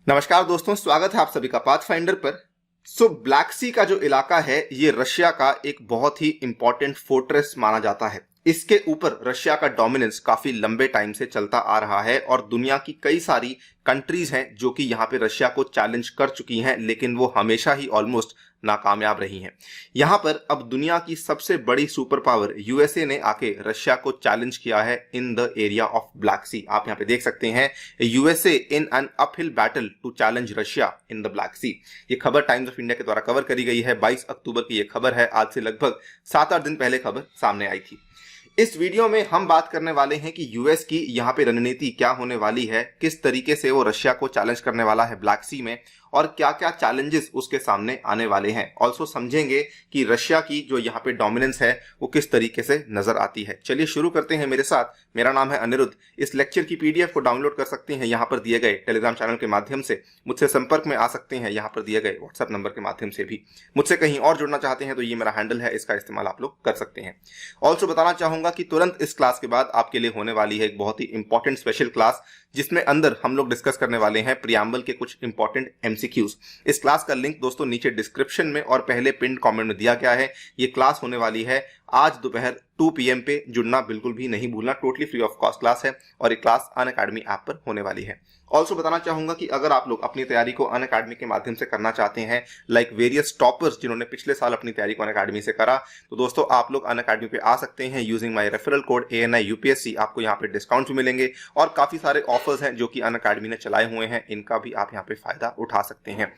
नमस्कार दोस्तों, स्वागत है आप सभी का पाथफाइंडर पर। ब्लैक सी का जो इलाका है ये रशिया का एक बहुत ही इंपॉर्टेंट फोर्ट्रेस माना जाता है। इसके ऊपर रशिया का डोमिनेंस काफी लंबे टाइम से चलता आ रहा है और दुनिया की कई सारी कंट्रीज हैं जो कि यहाँ पे रशिया को चैलेंज कर चुकी हैं, लेकिन वो हमेशा ही ऑलमोस्ट नाकामयाब रही हैं। यहाँ पर अब दुनिया की सबसे बड़ी सुपर पावर यूएसए ने आके रशिया को चैलेंज किया है in the area of Black Sea. आप यहाँ पे देख सकते हैं, USA in an uphill battle to challenge Russia in the Black Sea. ये खबर टाइम्स ऑफ इंडिया के द्वारा कवर करी गई है। 22 अक्टूबर की ये खबर है। आज से लगभग 7-8 दिन पहले खबर सामने आई थी। इस वीडियो में हम बात करने वाले हैं कि यूएस की यहाँ पे रणनीति क्या होने वाली है, किस तरीके से वो रशिया को चैलेंज करने वाला है ब्लैक सी में, और क्या क्या चैलेंजेस उसके सामने आने वाले हैं। ऑल्सो समझेंगे कि रशिया की जो यहाँ पे डोमिनेंस है वो किस तरीके से नजर आती है। चलिए शुरू करते हैं मेरे साथ। मेरा नाम है अनिरुद्ध। इस लेक्चर की पीडीएफ को डाउनलोड कर सकते हैं यहाँ पर दिए गए टेलीग्राम चैनल के माध्यम से। मुझसे संपर्क में आ सकते हैं यहाँ पर दिए गए व्हाट्सएप नंबर के माध्यम से भी। मुझसे कहीं और जुड़ना चाहते हैं तो ये मेरा हैंडल है, इसका इस्तेमाल आप लोग कर सकते हैं। ऑल्सो बताना चाहूंगा कि तुरंत इस क्लास के बाद आपके लिए होने वाली है एक बहुत ही इंपॉर्टेंट स्पेशल क्लास, जिसमें अंदर हम लोग डिस्कस करने वाले हैं प्रियम्बल के कुछ इंपॉर्टेंट एमसीक्यूज। इस क्लास का लिंक दोस्तों नीचे डिस्क्रिप्शन में और पहले पिन कमेंट में दिया गया है। ये क्लास होने वाली है आज दोपहर 2 PM पे। जुड़ना बिल्कुल भी नहीं भूलना। Totally free of cost class है और ये क्लास अनअकैडमी ऐप पर होने वाली है। ऑल्सो बताना चाहूंगा कि अगर आप लोग अपनी तैयारी को अनअकैडमी के माध्यम से करना चाहते हैं, लाइक वेरियस टॉपर्स जिन्होंने पिछले साल अपनी तैयारी को अनअकैडमी से करा, तो दोस्तों आप लोग अनअकैडमी पे आ सकते हैं using my referral code ANI UPSC। आपको यहाँ पे डिस्काउंट भी मिलेंगे और काफी सारे ऑफर्स हैं जो कि अनअकैडमी ने चलाए हुए हैं, इनका भी आप यहाँ पे फायदा उठा सकते हैं।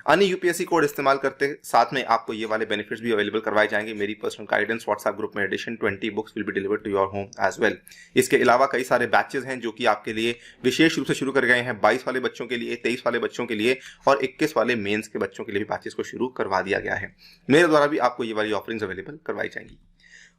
ANI UPSC कोड इस्तेमाल करते साथ में आपको ये वाले बेनिफिट्स भी अवेलेबल करवाए जाएंगे। मेरी पर्सनल गाइडेंस व्हाट्सएप ग्रुप में edition 20 books will be delivered to your home as well. इसके अलावा कई सारे बैचेस हैं जो कि आपके लिए विशेष रूप से शुरू कर गए हैं। 22 वाले बच्चों के लिए, 23 वाले बच्चों के लिए और 21 वाले मेंस के बच्चों के लिए भी बैचेस को शुरू करवा दिया गया है। मेरे द्वारा भी आपको ये वाली ऑफरिंग्स अवेलेबल करवाई जाएंगी।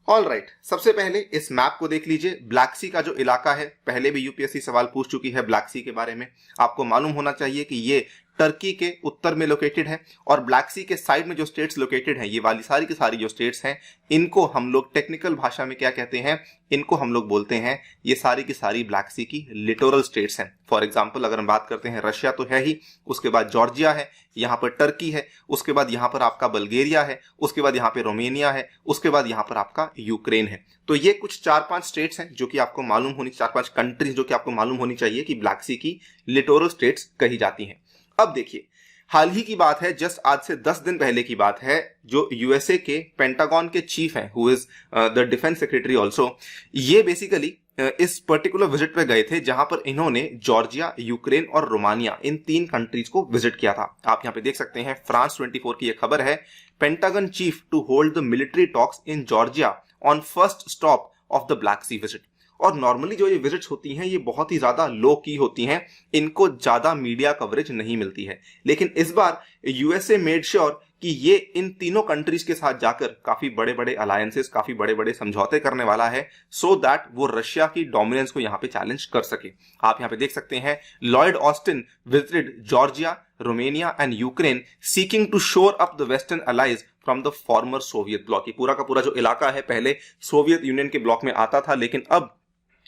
ऑल राइट, सबसे पहले इस मैप को देख लीजिए। ब्लैक सी का जो इलाका है, पहले भी यूपीएससी सवाल पूछ चुकी है ब्लैक सी के बारे में। आपको मालूम होना चाहिए कि ये टर्की के उत्तर में लोकेटेड है और ब्लैक सी के साइड में जो स्टेट्स लोकेटेड हैं, ये वाली सारी की सारी जो स्टेट्स हैं, इनको हम लोग टेक्निकल भाषा में क्या कहते हैं, इनको हम लोग बोलते हैं, ये सारी की सारी ब्लैक सी की लिटोरल स्टेट्स हैं। फॉर एग्जांपल अगर हम बात करते हैं, रशिया तो है ही, उसके बाद जॉर्जिया है, यहाँ पर टर्की है, उसके बाद यहाँ पर आपका बल्गेरिया है, उसके बाद यहाँ पे रोमेनिया है, उसके बाद यहाँ पर आपका यूक्रेन है। तो ये कुछ 4-5 स्टेट्स हैं जो कि आपको मालूम होनी, 4-5 कंट्रीज जो कि आपको मालूम होनी चाहिए कि ब्लैक सी की लिटोरल स्टेट्स कही जाती हैं। अब देखिए, हाल ही की बात है, जस्ट आज से 10 दिन पहले की बात है, जो यूएसए के पेंटागन के चीफ हैं, who is the defence secretary also, ये बेसिकली इस पर्टिकुलर विजिट पे गए थे जहां पर इन्होंने जॉर्जिया, यूक्रेन और रोमानिया, इन 3 कंट्रीज को विजिट किया था। आप यहां पे देख सकते हैं, फ्रांस 24 की यह खबर है, Pentagon chief to hold the military talks in Georgia on first stop of the Black Sea visit. और नॉर्मली जो ये विजिट्स होती हैं ये बहुत ही ज्यादा लो की होती हैं, इनको ज्यादा मीडिया कवरेज नहीं मिलती है, लेकिन इस बार यूएसए मेड श्योर कि ये इन तीनों कंट्रीज के साथ जाकर काफी बड़े बड़े अलायंसेस, काफी बड़े बड़े समझौते करने वाला है, सो दैट वो रशिया की डोमिनेंस को यहाँ पे चैलेंज कर सके। आप यहाँ पे देख सकते हैं, Lloyd Austin visited Georgia, Romania and Ukraine seeking to shore up the western allies from the former Soviet bloc. ये पूरा का पूरा जो इलाका है पहले सोवियत यूनियन के ब्लॉक में आता था, लेकिन अब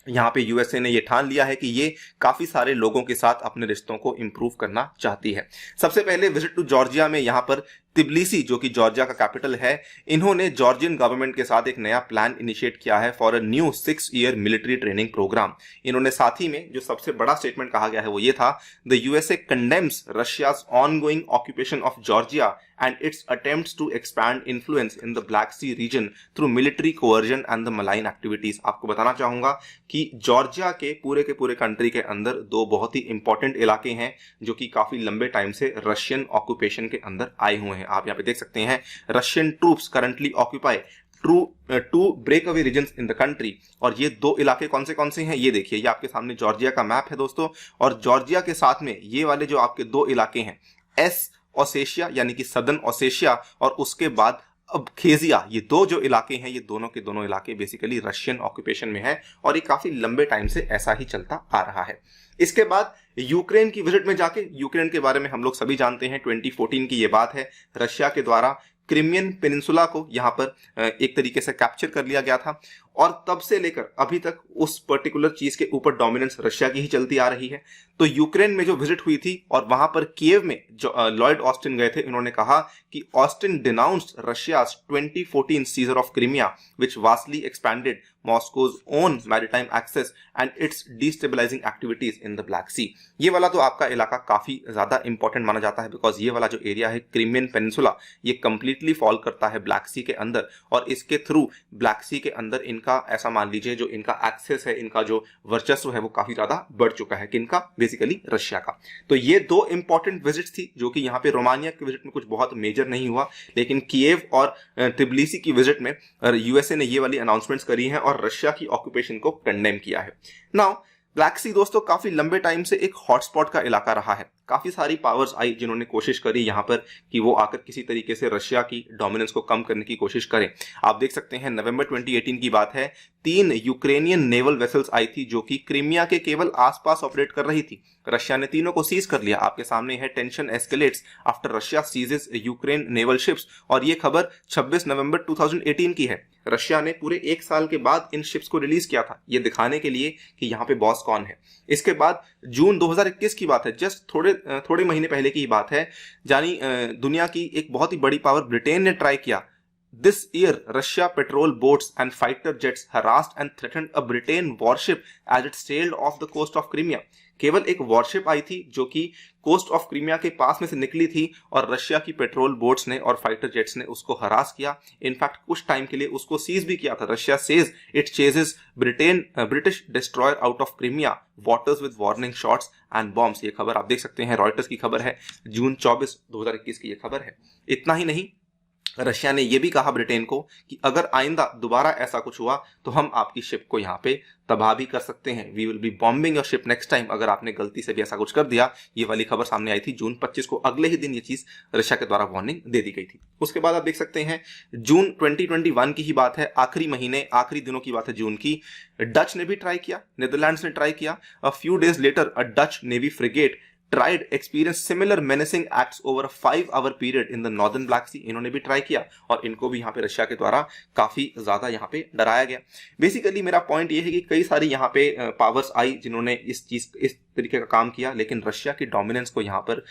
यहाँ पे यूएसए ने ये ठान लिया है कि ये काफी सारे लोगों के साथ अपने रिश्तों को इंप्रूव करना चाहती है। सबसे पहले विजिट टू जॉर्जिया में यहाँ पर तिब्लिसी, जो कि जॉर्जिया का कैपिटल है, इन्होंने जॉर्जियन गवर्नमेंट के साथ एक नया प्लान इनिशिएट किया है for a new 6-year military training programme. इन्होंने साथ ही में जो सबसे बड़ा स्टेटमेंट कहा गया है वो ये था, the USA condemns Russia's ongoing occupation of Georgia and its attempts to expand influence in the Black Sea region through military coercion and the malign activities। आपको बताना चाहूंगा कि जॉर्जिया के पूरे कंट्री के अंदर 2 बहुत ही इंपॉर्टेंट इलाके हैं जो कि काफी लंबे टाइम से रशियन ऑक्यूपेशन के अंदर आए हुए हैं। आप यहाँ पे देख सकते हैं, Russian troops currently occupy two breakaway regions in the country. और ये 2 इलाके कौन से हैं, ये देखिए, ये आपके सामने जॉर्जिया का मैप है दोस्तों, और जॉर्जिया के साथ में ये वाले जो आपके 2 इलाके हैं, एस ओसेशिया यानी कि सदर्न ओसेशिया, और उसके बाद अबखेजिया, ये 2 जो इलाके हैं, ये दोनों के दोनों इलाके बेसिकली रशियन ऑक्यूपेशन में है और ये काफी लंबे टाइम से ऐसा ही चलता आ रहा है। इसके बाद यूक्रेन की विजिट में जाके, यूक्रेन के बारे में हम लोग सभी जानते हैं, 2014 की ये बात है, रशिया के द्वारा क्रिमियन पेनिनसुला को यहाँ पर एक तरीके से कैप्चर कर लिया गया था और तब से लेकर अभी तक उस पर्टिकुलर चीज के ऊपर डोमिनेंस रशिया की ही चलती आ रही है। तो यूक्रेन में जो विजिट हुई थी और वहां पर कीव में जो लॉयड ऑस्टिन गए थे, इन्होंने कहा कि Austin denounced Russia's 2014 seizure of Crimea which vastly expanded Moscow's own maritime access and its destabilising activities in the Black Sea. ये वाला तो आपका इलाका काफी ज्यादा इंपॉर्टेंट माना जाता है, बिकॉज ये वाला जो एरिया है क्रीमियन पेनिनसुला, ये कंप्लीटली फॉल करता है ब्लैक सी के अंदर, और इसके थ्रू ब्लैक सी के अंदर इनका ऐसा मान लीजिए जो इनका एक्सेस है, इनका जो वर्चस्व है वो काफी ज्यादा बढ़ चुका है। किनका? बेसिकली रशिया का। तो ये दो इंपॉर्टेंट विजिट्स थी जो कि यहाँ पे रोमानिया के विजिट में कुछ बहुत मेजर नहीं हुआ, लेकिन कीव और ट्बिलिसी की विजिट में यूएसए ने ये वाली अनाउंसमेंट्स करी हैं और रशिया की ऑक्यूपेशन को कंडेम किया है। नाउ ब्लैक सी दोस्तों काफी लंबे टाइम से एक हॉटस्पॉट का इलाका रहा है। काफी सारी पावर्स आई जिन्होंने कोशिश करी यहाँ पर कि वो आकर किसी तरीके से रशिया की डोमिनेंस को कम करने की कोशिश करें। आप देख सकते हैं नवंबर 2018 की बात है, 3 यूक्रेनियन नेवल वेसल्स आई थी जो कि क्रीमिया के केवल आसपास ऑपरेट कर रही थी। रशिया ने तीनों को सीज कर लिया। आपके सामने है tension escalates after Russia seizes Ukraine naval ships, और ये खबर 26 नवंबर 2018 की है। रशिया ने पूरे 1 साल के बाद इन शिप्स को रिलीज किया था, ये दिखाने के लिए कि यहाँ पे बॉस कौन है। इसके बाद जून 2021 की बात है, जस्ट थोड़े महीने पहले की बात है, जानी दुनिया की एक बहुत ही बड़ी पावर ब्रिटेन ने ट्राई किया। This year Russia patrol boats and fighter jets harassed and threatened a Britain warship as it sailed off the coast of Crimea. केवल एक वॉरशिप आई थी जो कि कोस्ट ऑफ क्रीमिया के पास में से निकली थी और रशिया की पेट्रोल बोट्स ने और फाइटर जेट्स ने उसको हरास किया। इनफैक्ट कुछ टाइम के लिए उसको सीज भी किया था। Russia says it ceases British destroyer out of Crimea waters with warning shots and bombs. ये खबर आप देख सकते हैं, रॉयटर्स की खबर है, जून 24 2021 की ये खबर है। इतना ही नहीं, रशिया ने यह भी कहा ब्रिटेन को कि अगर आइंदा दोबारा ऐसा कुछ हुआ तो हम आपकी शिप को यहाँ पे तबाह भी कर सकते हैं। We will be bombing your ship next time, अगर आपने गलती से भी ऐसा कुछ कर दिया। ये वाली खबर सामने आई थी जून 25 को। अगले ही दिन ये चीज रशिया के द्वारा वार्निंग दे दी गई थी। उसके बाद आप देख सकते हैं जून 2021 की ही बात है, आखिरी महीने आखिरी दिनों की बात है जून की। डच ने भी ट्राई किया, नीदरलैंड्स ने ट्राई किया। A few days later a Dutch navy frigate tried experienced similar menacing acts over a 5-hour period in the northern Black Sea। इन्होंने भी ट्राई किया और इनको भी यहाँ पे रशिया के द्वारा काफी ज्यादा यहाँ पे डराया गया। बेसिकली मेरा पॉइंट ये है कि कई सारी यहाँ पे पावर्स आई जिन्होंने इस तरीके का काम किया, लेकिन रशिया की डोमिनेंस को यहाँ पर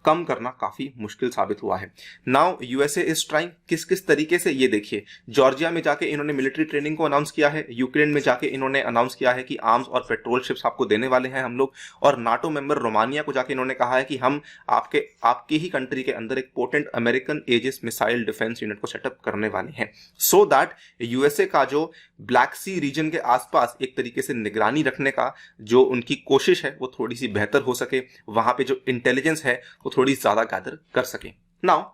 कम करना काफी मुश्किल साबित हुआ है। नाउ यूएसए इज ट्राइंग, किस किस तरीके से ये देखिए। जॉर्जिया में जाके इन्होंने मिलिट्री ट्रेनिंग को अनाउंस किया है। यूक्रेन में जाके इन्होंने अनाउंस किया है कि आर्म्स और पेट्रोल शिप्स आपको देने वाले हैं हम लोग। और नाटो मेंबर रोमानिया को जाके इन्होंने कहा है कि हम आपके ही कंट्री के अंदर एक potent American Aegis missile defence unit को सेटअप करने वाले हैं, सो दैट यूएसए का जो ब्लैक सी रीजन के आसपास एक तरीके से निगरानी रखने का जो उनकी कोशिश है वो थोड़ी सी बेहतर हो सके, वहां पे जो इंटेलिजेंस है वो थोड़ी ज्यादा गैदर कर सके। Now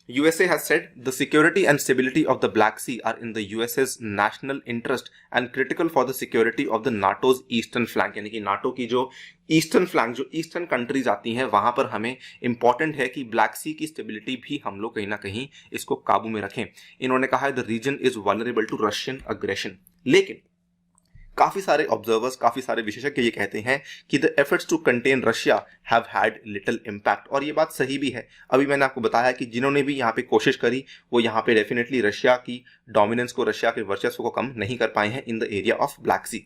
USA has said the security and stability of the Black Sea are in the USA's national interest and critical for the security of the NATO's eastern flank। यानी कि नाटो की जो ईस्टर्न फ्लैंक, जो eastern countries आती हैं, वहां पर हमें इंपॉर्टेंट है कि ब्लैक सी की स्टेबिलिटी भी हम लोग कहीं ना कहीं इसको काबू में रखें। इन्होंने कहा है the region is vulnerable to Russian aggression. लेकिन काफी सारे ऑब्जर्वर्स, काफी सारे विशेषज्ञ ये कहते हैं कि the efforts to contain Russia have had little impact, और ये बात सही भी है। अभी मैंने आपको बताया कि जिन्होंने भी यहाँ पे कोशिश करी वो यहाँ पे डेफिनेटली रशिया की डोमिनेंस को, रशिया के वर्चस्व को कम नहीं कर पाए हैं in the area of Black Sea.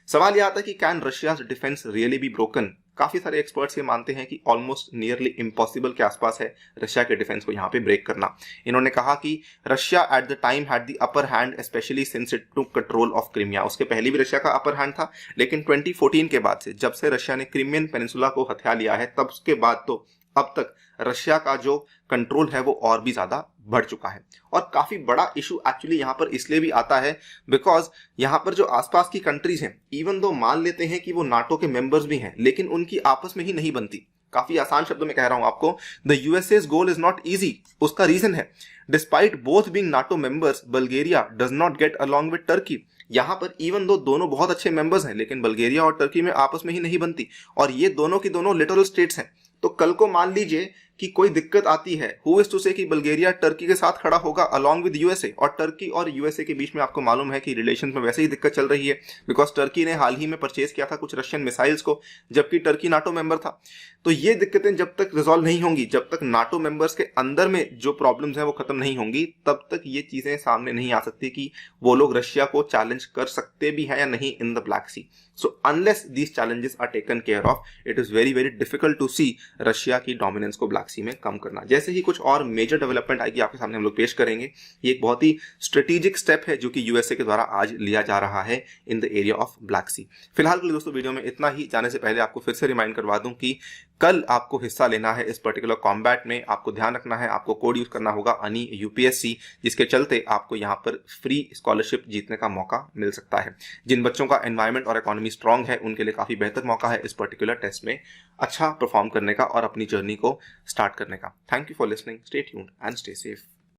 सवाल यह आता है कि can Russia's defence really be broken. काफी सारे एक्सपर्ट्स ये मानते हैं कि ऑलमोस्ट नियरली इम्पॉसिबल के आसपास है रशिया के डिफेंस को यहाँ पे ब्रेक करना। इन्होंने कहा कि Russia at the time had the upper hand specially since it took control of Crimea. उसके पहले भी रशिया का अपर हैंड था, लेकिन 2014 के बाद से, जब से रशिया ने क्रीमियन पेनिनसुला को हथिया लिया है, तब के बाद तो अब तक रशिया का जो कंट्रोल है वो और भी ज्यादा बढ़ चुका है। और काफी बड़ा इशू एक्चुअली यहाँ पर इसलिए भी आता है बिकॉज यहाँ पर जो आसपास की कंट्रीज हैं, इवन दो मान लेते हैं कि वो नाटो के मेंबर्स भी हैं, लेकिन उनकी आपस में ही नहीं बनती। काफी आसान शब्दों में कह रहा हूं आपको, the USA's goal is not easy. उसका रीजन है despite both being NATO members, Bulgaria does not get along with Turkey. यहां पर इवन दो दोनों बहुत अच्छे मेंबर्स हैं, लेकिन बल्गेरिया और टर्की में आपस में ही नहीं बनती, और ये दोनों की दोनों लिटरल स्टेट्स हैं। तो कल को मान लीजिए कि कोई दिक्कत आती है, हु इज टू से कि बल्गेरिया टर्की के साथ खड़ा होगा अलॉन्ग विद यूएसए, और टर्की और यूएसए के बीच में आपको मालूम है कि रिलेशन में वैसे ही दिक्कत चल रही है, बिकॉज टर्की ने हाल ही में परचेज किया था कुछ रशियन मिसाइल्स को, जबकि टर्की नाटो मेंबर था। तो ये दिक्कतें जब तक रिजॉल्व नहीं होंगी, जब तक नाटो मेंबर्स के अंदर में जो प्रॉब्लम्स हैं वो खत्म नहीं होंगी, तब तक ये चीजें सामने नहीं आ सकती कि वो लोग रशिया को चैलेंज कर सकते भी हैं या नहीं in the Black Sea. So unless these challenges are taken care of, it is very very difficult to see Russia की डोमिनेंस को ब्लैक सी में कम करना। जैसे ही कुछ और मेजर डेवलपमेंट आएगी आपके सामने हम लोग पेश करेंगे। ये एक बहुत ही स्ट्रेटेजिक स्टेप है जो कि यूएसए के द्वारा आज लिया जा रहा है in the area of Black Sea. फिलहाल के लिए दोस्तों वीडियो में इतना ही। जाने से पहले आपको फिर से रिमाइंड करवा दूं कि कल आपको हिस्सा लेना है इस पर्टिकुलर कॉम्बैट में। आपको ध्यान रखना है, आपको कोड यूज करना होगा अनि यूपीएससी, जिसके चलते आपको यहाँ पर फ्री स्कॉलरशिप जीतने का मौका मिल सकता है। जिन बच्चों का एनवायरमेंट और इकोनॉमी स्ट्रांग है उनके लिए काफी बेहतर मौका है इस पर्टिकुलर टेस्ट में अच्छा परफॉर्म करने का और अपनी जर्नी को स्टार्ट करने का। Thank you for listening, stay tuned and stay safe.